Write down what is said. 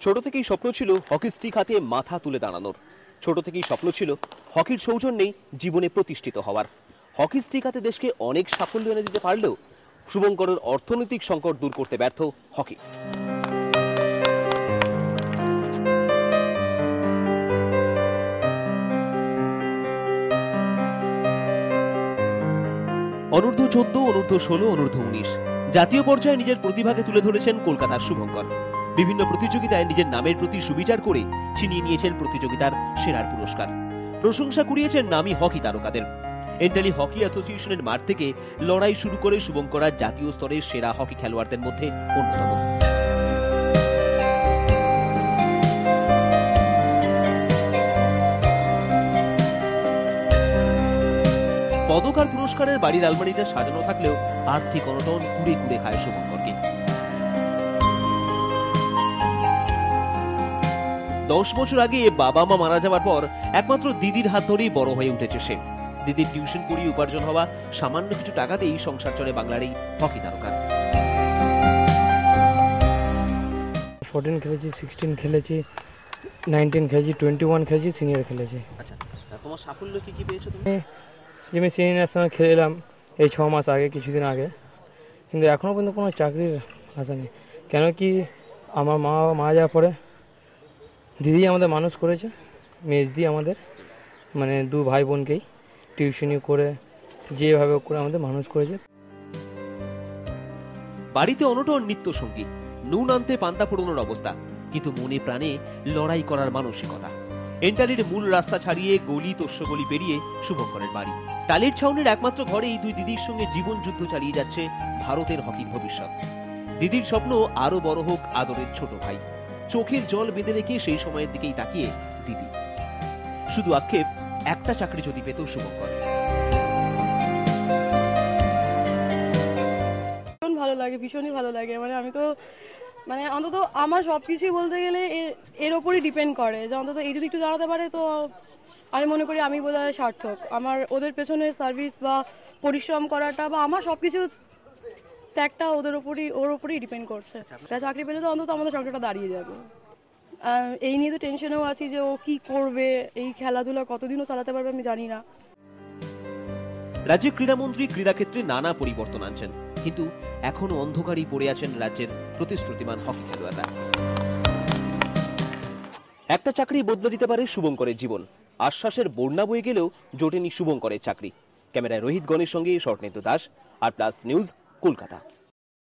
ছোট থেকেই স্বপ্ন ছিল হকি স্টিক হাতে মাথা তুলে দাঁড়ানোর। ছোট থেকেই স্বপ্ন ছিল হকির সৌজন্যেই জীবনে প্রতিষ্ঠিত হওয়ার। হকি স্টিক হাতে দেশকে অনেক সাফল্য এনে দিতে পারলেও শুভঙ্করের অর্থনৈতিক সংকট দূর করতে ব্যর্থ হকি। অনূর্ধ্ব 14, অনূর্ধ্ব 16, অনূর্ধ্ব 19 জাতীয় পর্যায়ে নিজের প্রতিভাকে তুলে ধরেছেন কলকাতার শুভঙ্কর। বিভিন্ন প্রতিযোগিতায় নিজের নামের প্রতি সুবিচার করে ছিনিয়ে নিয়েছেন প্রতিযোগিতার সেরার পুরস্কার। প্রশংসা কুড়িয়েছেন নামী হকি তারকাদের। এন্টালি হকি অ্যাসোসিয়েশনের মাঠ থেকে লড়াই শুরু করে শুভঙ্কর আজ জাতীয় স্তরের সেরা হকি খেলোয়াড়দের মধ্যে অন্যতম। পদক আর পুরস্কারের বাড়ির আলমারিটা সাজানো থাকলেও আর্থিক অনটন কুড়ে কুড়ে খায় শুভঙ্করকে। 10 বছর আগে বাবা মা মারা যাওয়ার পর একমাত্র দিদির হাত ধরেই বড় হয়ে উঠেছে সে। দিদির টিউশন পড়িয়ে উপার্জন হওয়া সামান্য কিছু টাকাতেই সংসার চলে বাংলার এই হকি তারকা। 14 খেলেছি, 16 খেলেছি, 19 খেলেছি, 21 খেলেছি, সিনিয়র খেলেছি। আচ্ছা, তোমার সাফল্য কি কি পেয়েছো তুমি? আমি সিনিয়র ন্যাশনাল খেললাম এই 6 মাস আগে, কিছুদিন আগে, কিন্তু এখনও পর্যন্ত কোনো চাকরির আশা নেই। কেন কি আমার মা মারা যাওয়ার পরে দিদি আমাদের মানুষ করেছে, মেজ দিয়ে আমাদের, মানে 2 ভাই বোনকেই টিউশনি করে যেভাবে করে আমাদের মানুষ করেছে। বাড়িতে অনটন নিত্য সঙ্গী, নুন আনতে পান্তা ফোড়ানোর অবস্থা, কিন্তু মনে প্রাণে লড়াই করার মানসিকতা। এন্টালির মূল রাস্তা ছাড়িয়ে গলি তোষ্যগলি পেরিয়ে শুভঙ্করের বাড়ি। টালির ছাউনির একমাত্র ঘরেই দুই দিদির সঙ্গে জীবন যুদ্ধ চালিয়ে যাচ্ছে ভারতের হকির ভবিষ্যৎ। দিদির স্বপ্ন আরো বড় হোক আদরের ছোট ভাই। চোখের জল বেঁধে রেখে সেই সময়ের দিকেই তাকিয়ে দিদি। শুধু আক্ষেপ, একটা চাকরি যদি পেত শুভঙ্কর। ভালো লাগে, ভীষণই ভালো লাগে। আমি তো অন্তত আমার সবকিছুই বলতে গেলে এর ওপরই ডিপেন্ড করে যে অন্তত এই যদি একটু দাঁড়াতে পারে তো আমি মনে করি আমি বোধহয় সার্থক। আমার ওদের পেছনের সার্ভিস বা পরিশ্রম করাটা বা আমার সবকিছু ত্যাগটা ওর ওপরই ডিপেন্ড করছে। চাকরি পেলে তো অন্তত আমাদের সংসারটা দাঁড়িয়ে যাবে। এই নিয়ে তো টেনশনেও আছি যে ও কি করবে, এই খেলাধুলা কতদিনও চালাতে পারবে আমি জানি না। রাজ্যের ক্রীড়ামন্ত্রী ক্রীড়াক্ষেত্রে নানা পরিবর্তন আনছেন, কিন্তু এখনো অন্ধকারই পড়ে আছেন রাজ্যের প্রতিশ্রুতিমান হকি খেলোয়াড়রা। একটা চাকরি বদলে দিতে পারে শুভঙ্করের জীবন। আশ্বাসের বন্যা বয়ে গেলেও জোটেনি শুভঙ্করের চাকরি। ক্যামেরায় রোহিত গণের সঙ্গে শর্টনেতু দাস, আর প্লাস নিউজ, কলকাতা।